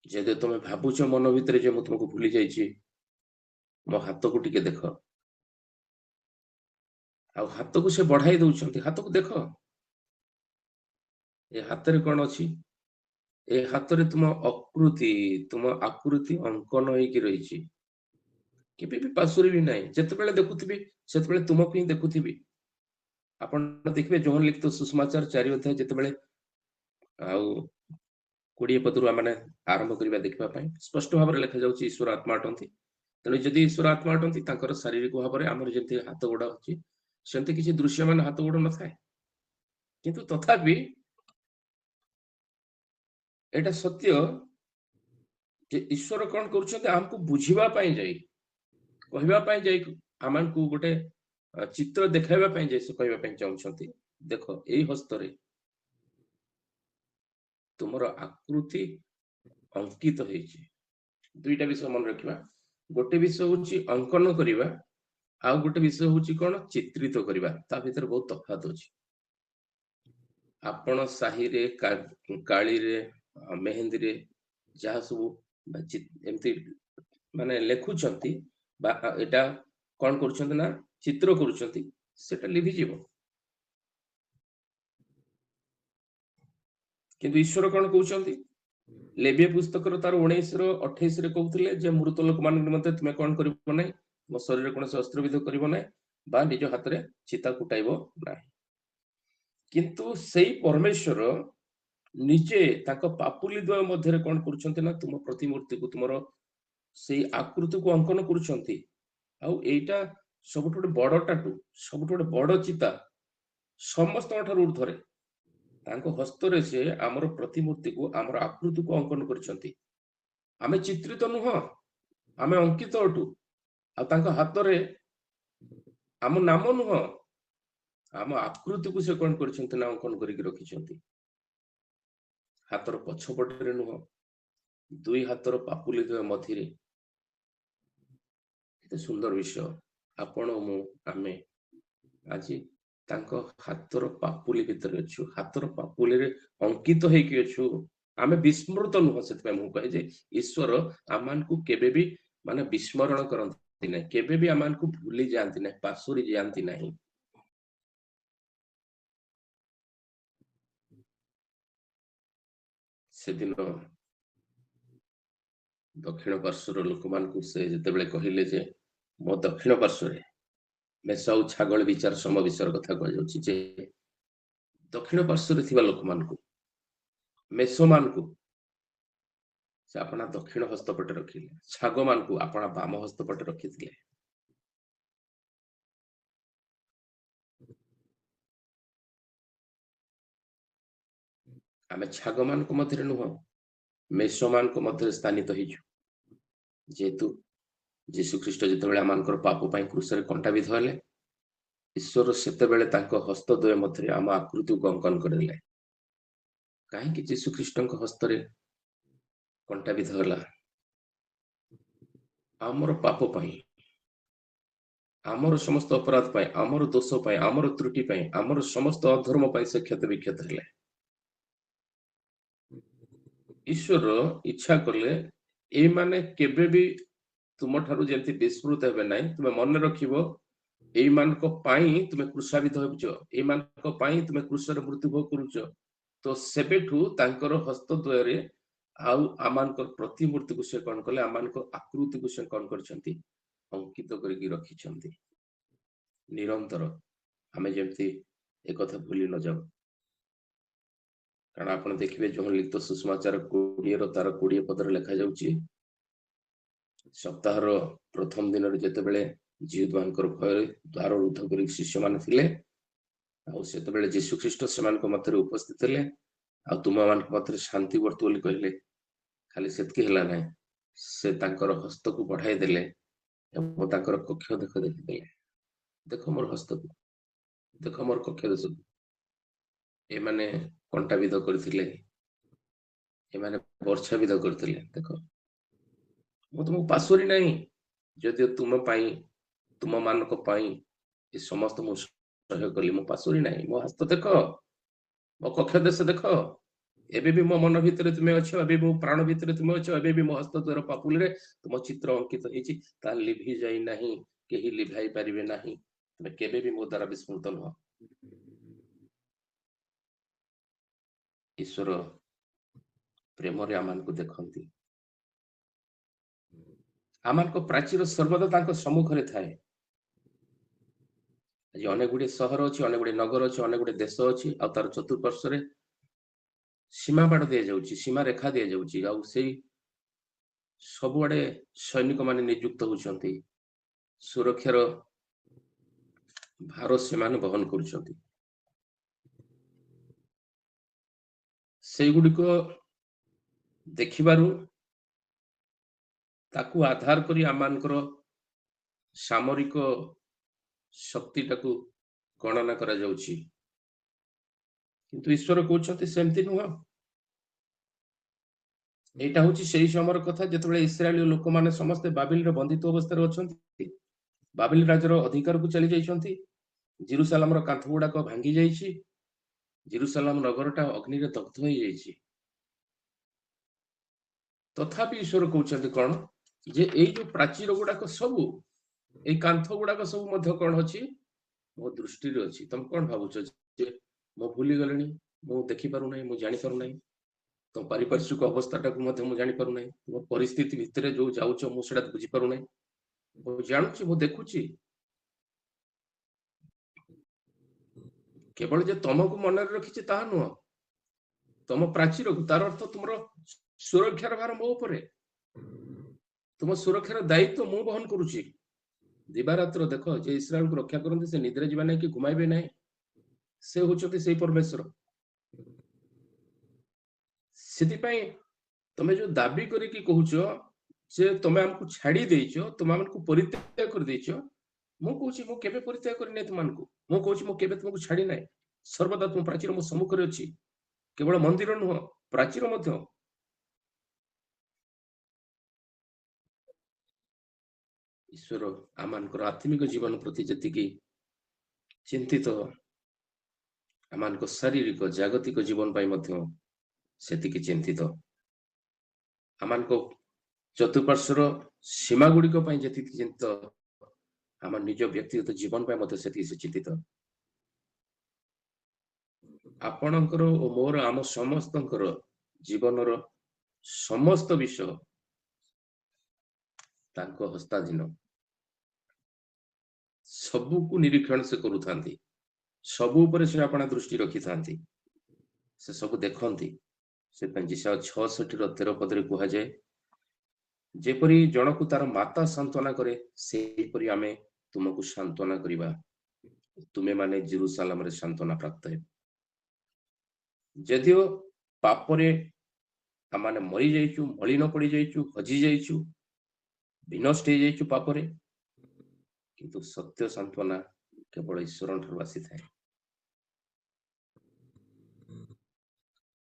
ଯଦି ତମେ ଭାବୁଛ ମନ ଭିତରେ ଯେ ମୁଁ ତୁମକୁ ଭୁଲି ଯାଇଛି, ମୋ ହାତକୁ ଟିକେ ଦେଖ। ଆଉ ହାତକୁ ସେ ବଢାଇ ଦଉଛନ୍ତି, ହାତକୁ ଦେଖ। ଏ ହାତରେ କଣ ଅଛି? ଏ ହାତରେ ତୁମ ଅକୃତି, ତୁମ ଆକୃତି ଅଙ୍କନ ହେଇକି ରହିଛି। କେବେ ବି ପାଶୋରିବି ନାହିଁ। ଯେତେବେଳେ ଦେଖୁଥିବି ସେତେବେଳେ ତୁମକୁ ହିଁ ଦେଖୁଥିବି। ଆପଣ ଦେଖିବେ ଯୋହନ ଲିଖିତ ସୁଷମାଚାର 4 ଅଧ୍ୟାୟ ଯେତେବେଳେ ଆଉ 20 ପଦରୁ ଆମେ ଆରମ୍ଭ କରିବା ଦେଖିବା ପାଇଁ ସ୍ପଷ୍ଟ ଭାବରେ ଲେଖାଯାଉଛି ଈଶ୍ୱର ଆତ୍ମା ଅଟନ୍ତି। ତେଣୁ ଯଦି ଈଶ୍ୱର ଆତ୍ମା ଅଟନ୍ତି ତାଙ୍କର ଶାରୀରିକ ଭାବରେ ଆମର ଯେମିତି ହାତ ଗୋଡ଼ ଅଛି ସେମିତି କିଛି ଦୃଶ୍ୟମାନ ହାତ ଗୋଡ଼ ନଥାଏ। କିନ୍ତୁ ତଥାପି ଏଇଟା ସତ୍ୟ ଯେ ଈଶ୍ୱର କଣ କରୁଛନ୍ତି ଆମକୁ ବୁଝିବା ପାଇଁ ଯାଇ କହିବା ପାଇଁ ଯାଇ ଆମକୁ ଗୋଟେ ଚିତ୍ର ଦେଖାଇବା ପାଇଁ ଯାଇ ସେ କହିବା ପାଇଁ ଚାହୁଁଛନ୍ତି ଦେଖ ଏଇ ହସ୍ତରେ ତୁମର ଆକୃତି ଅଙ୍କିତ ହେଇଛି। ଦୁଇଟା ବିଷୟ ମନେ ରଖିବା। ଗୋଟେ ବିଷୟ ହଉଛି ଅଙ୍କନ କରିବା, ଆଉ ଗୋଟେ ବିଷୟ ହଉଛି କଣ ଚିତ୍ରିତ କରିବା। ତା ଭିତରେ ବହୁତ ତଫାତ ଅଛି। ଆପଣ ସାହିରେ କାଳିରେ ମେହେନ୍ଦୀରେ ଯାହା ସବୁ ଏମିତି ମାନେ ଲେଖୁଛନ୍ତି ବା ଏଟା କଣ କରୁଛନ୍ତି ନା ଚିତ୍ର କରୁଛନ୍ତି ସେଟା ଲିଭିଯିବ। କିନ୍ତୁ ଈଶ୍ୱର କଣ କହୁଛନ୍ତି ଲେବିୟ ପୁସ୍ତକର ତାର 19:28 କହୁଥିଲେ ଯେ ମୃତ ଲୋକମାନଙ୍କ ନିମନ୍ତେ ତୁମେ କଣ କରିବ ନାହିଁ, ମୋ ଶରୀରରେ କୌଣସି ଅସ୍ତ୍ରବିଧ କରିବ ନାହିଁ ବା ନିଜ ହାତରେ ଚିତା କୁଟାଇବ ନାହିଁ। କିନ୍ତୁ ସେଇ ପରମେଶ୍ୱର ନିଜେ ତାଙ୍କ ପାପୁଲି ଦ୍ୱୟ ମଧ୍ୟରେ କଣ କରୁଛନ୍ତି ନା ତୁମ ପ୍ରତିମୂର୍ତ୍ତିକୁ ତୁମର ସେଇ ଆକୃତିକୁ ଅଙ୍କନ କରୁଛନ୍ତି। ଆଉ ଏଇଟା ସବୁଠୁ ଗୋଟେ ବଡ ଟାଟୁ, ସବୁଠୁ ଗୋଟେ ବଡ ଚିତା ସମସ୍ତଙ୍କ ଠାରୁ ଉର୍ଦ୍ଧ୍ୱରେ। ତାଙ୍କ ହସ୍ତରେ ସେ ଆମର ପ୍ରତିମୂର୍ତ୍ତିକୁ ଆମର ଆକୃତିକୁ ଅଙ୍କନ କରିଛନ୍ତି। ଆମେ ଚିତ୍ରିତ ନୁହଁ, ଆମେ ଅଙ୍କିତ ଅଟୁ। ଆଉ ତାଙ୍କ ହାତରେ ଆମ ନାମ ନୁହଁ, ଆମ ଆକୃତିକୁ ସେ କଣ କରିଛନ୍ତି ନା ଅଙ୍କନ କରିକି ରଖିଛନ୍ତି। ହାତର ପଛପଟରେ ନୁହଁ, ଦୁଇ ହାତର ପାପୁଲି ଦ୍ୱୟ ମଝିରେ। କେତେ ସୁନ୍ଦର ବିଷୟ। ଆପଣ ମୁଁ ଆମେ ଆଜି ତାଙ୍କ ହାତର ପାପୁଲି ଭିତରେ ଅଛୁ, ହାତର ପାପୁଲିରେ ଅଙ୍କିତ ହେଇକି ଅଛୁ। ଆମେ ବିସ୍ମୃତ ନୁହଁ। ସେଥିପାଇଁ ମୁଁ କହେ ଯେ ଈଶ୍ୱର ଆମମାନଙ୍କୁ କେବେ ବି ମାନେ ବିସ୍ମରଣ କରନ୍ତି ନାହିଁ, କେବେ ବି ଆମମାନଙ୍କୁ ଭୁଲି ଯାଆନ୍ତି ନାହିଁ, ପାଶୋରି ଯାଆନ୍ତି ନାହିଁ। ସେଦିନ ଦକ୍ଷିଣ ପାର୍ଶ୍ୱର ଲୋକମାନଙ୍କୁ ସେ ଯେତେବେଳେ କହିଲେ ଯେ ମୋ ଦକ୍ଷିଣ ପାର୍ଶ୍ୱରେ ମେଷ ଆଉ ଛାଗଳ ବିଚାର ସମ ବିଷୟର କଥା କୁହାଯାଉଛି ଯେ ଦକ୍ଷିଣ ପାର୍ଶ୍ୱରେ ଥିବା ଲୋକମାନଙ୍କୁ ମେଷମାନଙ୍କୁ ସେ ଆପଣା ଦକ୍ଷିଣ ହସ୍ତପଟେ ରଖିଲେ, ଛାଗମାନଙ୍କୁ ଆପଣା ବାମ ହସ୍ତପଟେ ରଖିଥିଲେ। ଆମେ ଛାଗମାନଙ୍କ ମଧ୍ୟରେ ନୁହଁ, ମେଷମାନଙ୍କ ମଧ୍ୟରେ ସ୍ଥାନିତ ହେଇଛୁ। ଯେହେତୁ ଯୀଶୁଖ୍ରୀଷ୍ଟ ଯେତେବେଳେ ଆମମାନଙ୍କର ପାପ ପାଇଁ କ୍ରୁଶରେ କଣ୍ଟା ବିଧ ହେଲେ, ଈଶ୍ୱର ସେତେବେଳେ ତାଙ୍କ ହସ୍ତଦ୍ୱୟ ମଧ୍ୟରେ ଆମ ଆକୃତିକୁ ଅଙ୍କନ କରିଦେଲେ। କାହିଁକି ଯୀଶୁଖ୍ରୀଷ୍ଟଙ୍କ ହସ୍ତରେ କଣ୍ଟା ବିଧ ହେଲା? ଆମର ପାପ ପାଇଁ, ଆମର ସମସ୍ତ ଅପରାଧ ପାଇଁ, ଆମର ଦୋଷ ପାଇଁ, ଆମର ତ୍ରୁଟି ପାଇଁ, ଆମର ସମସ୍ତ ଅଧର୍ମ ପାଇଁ ସେ କ୍ଷତ ବିକ୍ଷତ ହେଲେ। ଈଶ୍ୱର ଇଚ୍ଛା କଲେ ଏଇମାନେ କେବେ ବି ତୁମଠାରୁ ଯେମିତି ବିସ୍ମୃତ ହେବେ ନାହିଁ। ତୁମେ ମନେ ରଖିବ ଏଇମାନଙ୍କ ପାଇଁ ତୁମେ କ୍ରୁଶାବିତ ହେଉଛ, ଏଇମାନଙ୍କ ପାଇଁ ତୁମେ କ୍ରୁଶରେ ମୃତ୍ୟୁଭୋଗ କରୁଛ। ତ ସେବେଠୁ ତାଙ୍କର ହସ୍ତଦ୍ୱୟରେ ଆଉ ଆମମାନଙ୍କର ପ୍ରତିମୂର୍ତ୍ତିକୁ ସେ କଣ କଲେ, ଆମମାନଙ୍କ ଆକୃତିକୁ ସେ କଣ କରିଛନ୍ତି ଅଙ୍କିତ କରିକି ରଖିଛନ୍ତି ନିରନ୍ତର। ଆମେ ଯେମିତି ଏକଥା ଭୁଲି ନ ଯାଉ। କାରଣ ଆପଣ ଦେଖିବେ ଯୋହନ ଲିଖିତ ସୁଷମାଚାର 20 ତାର 20 ପଦରେ ଲେଖାଯାଉଛି ସପ୍ତାହର ପ୍ରଥମ ଦିନରେ ଯେତେବେଳେ ଜିହୁଦମାନଙ୍କର ଭୟରେ ଦ୍ୱାର ରୁଦ୍ଧ କରି ଶିଷ୍ୟମାନେ ଥିଲେ, ଆଉ ସେତେବେଳେ ଯୀଶୁଖ୍ରୀଷ୍ଟ ସେମାନଙ୍କ ମଧ୍ୟରେ ଉପସ୍ଥିତ ହେଲେ, ଆଉ ତୁମମାନଙ୍କ ମଧ୍ୟରେ ଶାନ୍ତି ବର୍ତ୍ତୁ ବୋଲି କହିଲେ। ଖାଲି ସେତିକି ହେଲା ନାହିଁ, ସେ ତାଙ୍କର ହସ୍ତକୁ ବଢାଇ ଦେଲେ ଏବଂ ତାଙ୍କର କକ୍ଷ ଦେଖିଦେଲେ। ଦେଖ ମୋର ହସ୍ତକୁ, ଦେଖ ମୋର କକ୍ଷ ଦେଶକୁ। ଏମାନେ କଣ୍ଟା ବିଧ କରିଥିଲେ, ଏମାନେ ବର୍ଚ୍ଛା ବିଧ କରିଥିଲେ। ଦେଖ ମୁଁ ତୁମକୁ ପାଶୋରି ନାହିଁ, ଯଦିଓ ତୁମ ପାଇଁ ତୁମମାନଙ୍କ ପାଇଁ ଏ ସମସ୍ତ ମୁଁ ସହ୍ୟ କଲି, ମୁଁ ପାଶୋରି ନାହିଁ। ମୋ ହସ୍ତ ଦେଖ, ମୋ କକ୍ଷ ଦେଶ ଦେଖ, ଏବେ ବି ମୋ ମନ ଭିତରେ ତୁମେ ଅଛ, ଏବେ ମୋ ପ୍ରାଣ ଭିତରେ ତୁମେ ଅଛ, ଏବେ ବି ମୋ ହସ୍ତ ଦ୍ୱାରା ପାପୁଲିରେ ତୁମ ଚିତ୍ର ଅଙ୍କିତ ହେଇଛି, ତାହା ଲିଭି ଯାଇ ନାହିଁ, କେହି ଲିଭାଇ ପାରିବେ ନାହିଁ। ତୁମେ କେବେ ବି ମୋ ଦ୍ୱାରା ବିସ୍ମୃତ ନୁହଁ। ईश्वर प्रेम रे आमान को देखंती आमान को प्राचीर सर्वदा तांको सम्मुख रे थाए आज अनेक गुडी सहर अछि अनेक गुडी नगर अछि अनेक गुडी देश अछि आ तार चतुर्पार्श्व रे सीमा बाड़ दिया जाउची सीमा रेखा दिया जाउची आ सेई सब आड़े सैनिक माने नियुक्त होउछंती सुरक्षार भार सेमाने बहन करुछंती सेई गुडी को देखिबारु ताकू आधार करी आमानकर सामरिक शक्ति टाकू गणना करा जाउची किंतु ईश्वर कहउछंती सेमति नुह एटा होची सेही समर कथा जेतबेले इस्राएल लोक माने समस्त बाबिल रे बंदित अवस्था रे अछंती बाबिल राजर अधिकार को चली जाइछंती जेरूशलेम रो कांथ गुडा को भांगी जाइछि जेरूशलेम नगरटा अग्नि रे दग्ध होई जाइछि तथापि ईश्वर कहउछंती कोन जे एई जो प्राचीर गुडा को सब एई कांथ गुडा को सब मध्य कोन अछि मो दृष्टि रे अछि तुम कोन भाबुछ जे मो भूली गलेनी मो देखि पारु नै मो जानि पारु नै तो पारिपार्श्विक अवस्था को मु जानी पारु नै तुम परिस्थिति भितरे जो जाउछ मु सेडा बुझी पारु नै मु जानूची मु देखुची केवल जे तुमको मन रे रखिछि ताहा नुह तुम प्राचीर को तार अर्थ तुमरो सुरक्षार भार मो ऊपर तुम सुरक्षार दायित्व मु बहन करूची दिवारात्र देखो जे इस्राएल को रक्षा करते से निद्रे जीवा नै कि घुमाइबे नै से होचते सेही परमेश्वर सेति पई तमे जो दाबी करी कि कहूचो जे तमे हमकु छाडी देइचो तुम हमकु परित्याग कर देइचो मु कहूची मु केबे परित्याग करि नै तुमनको मु कहूची मु केबे तुमको छाडी नै सर्वदा तुम प्राचीर मो सम्मुख रे अछि केवल मंदिर नुह प्राचीर मध्य ईश्वर आमानकर आत्मिक जीवन प्रति जतिकी चिंतित आमानको शारीरिक जागतिक जीवन पाई मध्य सेतिकी चिंतित आमानको चतुर्पार्श्वर सीमा गुड़िक जतिकी चिंतित आम निज व्यक्तिगत जीवन पाई मध्य सेतिकी से चिंतित आपणकर ओ मोर आम समस्तंकर जीवनर समस्त विषय तांको हस्ताधीन सबू को निरीक्षण से करूथांती सबू ऊपर से अपना दृष्टि रखी थांती से सब देखंती से जिसा 66 रो 13 पद रे कहा जाए जेपरी जनकु तार माता सांत्वना करे सेपरी आमे तुमको सांत्वना करिबा तुमे माने जेरूशलेम रे सांत्वना प्राप्त है जदियो पाप रे आमाने मरी जाइछु मलिन पड़ी जाइछु हजी जाइछु विनष्ट हो जाइछु पाप रे किंतु सत्य सांत्वना केवल ईश्वर ठाରୁ आसीଥାଏ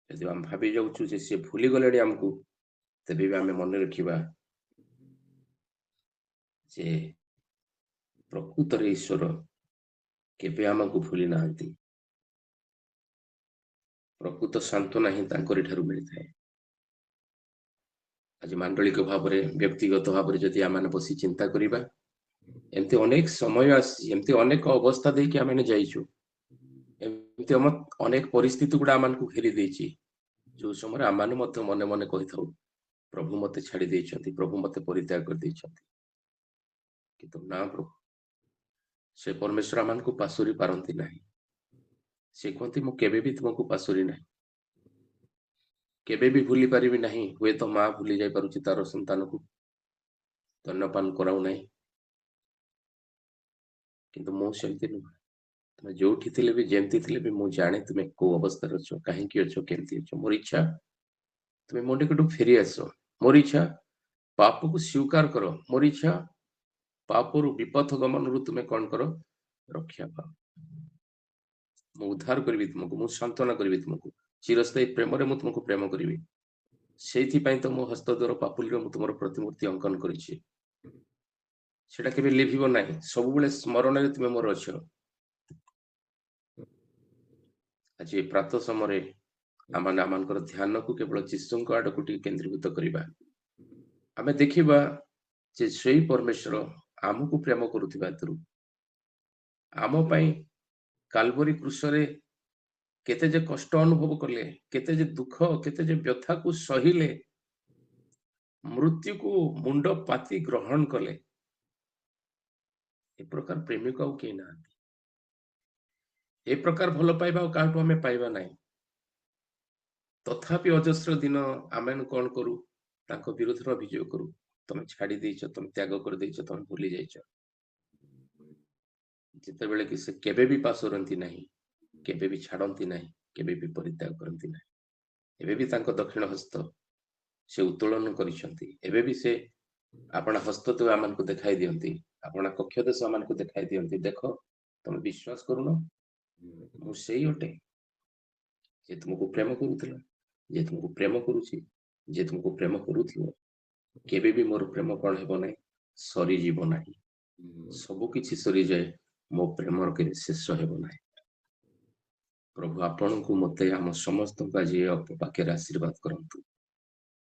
यदि हम भावी जाउछु जे से भूली गलेडी हमकु तबे भी आमे मन रखिबा जे प्रकृत रे ईश्वर केबे हमकु भूली नाहंती प्रकृत सांत्वना ही तांकरी ठाରୁ मिलिଥାଏ आज मांडलिक भाव रे व्यक्तिगत भाव रे जदि आमाने बसी चिंता करिबा एमती अनेक समय आसी एमती अनेक अवस्था दे कि आमे जाइछु एमती अनेक परिस्थिति गुडा आमान को घेरी देछि जो समय आमाने मते मने मने कहि थाउ प्रभु मते छाडी देइछंती प्रभु मते परित्याग कर देइछंती किंतु ना प्रभु से परमेश्वर आमान को पासुरी पारंती नाही से कहती मु केबे भी तुमको पासुरी नाही केबे भी भूली पारिबी नाही हुए तो मां भूली जाय पारुची तार संतान को धन्यपान कराउ नाही किंतु मो सेमती नु तुम जोठी थिले भी जेमती थिले भी मु जाने तुमे को अवस्था रे छो काहे कि अछो केमती अछो मोर इच्छा तुमे मोंडे कटु फेरी आसो मोर इच्छा पाप को स्वीकार करो मोर इच्छा पाप रु विपथ गमन रु तुमे कोन करो रक्षा पाओ मु उद्धार करबी तुमको मु सांत्वना करबी तुमको चिरस्थायी प्रेम रे मु तुमको प्रेम करबी सेथि पई तो मो हस्त द्वारा पापुल रे मु तुमर प्रतिमूर्ति अंकन करिछि सेटा केबे लिभिबो नाही सब बेले स्मरण रे तुमे मोर अछो आज प्रातः समय आमान आमानकर ध्यान को केवल जीशुଙ୍କ आडକୁ केंद्रीभूत करिबा आमे देखिबा जे सेही परमेश्वर आमको प्रेम करूथिबा हेतु आम पई काल्वरी क्रूस रे केते जे कष्ट अनुभव कले, केते जे दुख, केते जे व्यथा को सहिले, मृत्यु को मुंड पाती ग्रहण कले। ए प्रकार प्रेमिक आउ केही नाहांती। ए प्रकार भल पाइबा आउ काहाठु आमे पाइबा नाही। तथापि अजस्र दिन आमे कौन करू, तांको विरोधर अभियोग करू, तमे छाड़ी देइछ, तमे त्याग कर देइछ, तमे भूली जाइछ। जेतेबेले कि से केबे भी पासुरंती नाही, केबे भी छाड़ंती नाही, केबे भी परित्याग करंती नाही। एबे भी तांको दक्षिण हस्त से उत्तोलन करिसंती। एबे भी से आपना हस्त तो आमन को देखाई दियंती, आपना कक्ष देश आमन को देखाई दियंती। देखो तमे विश्वास करूनो, मु सेई अटे जे तुमको प्रेम करूथिला, जे तुमको प्रेम करूछि, जे तुमको प्रेम करूथिलो, केबे भी मोर प्रेम कौन हेबो नाही, सरी जीवो नाही। सबु किछि सरी जाए, मो प्रेमर के शेष हेबो नाही। प्रभु आपनको मते हम समस्त को आज पाखे आशीर्वाद करंतु।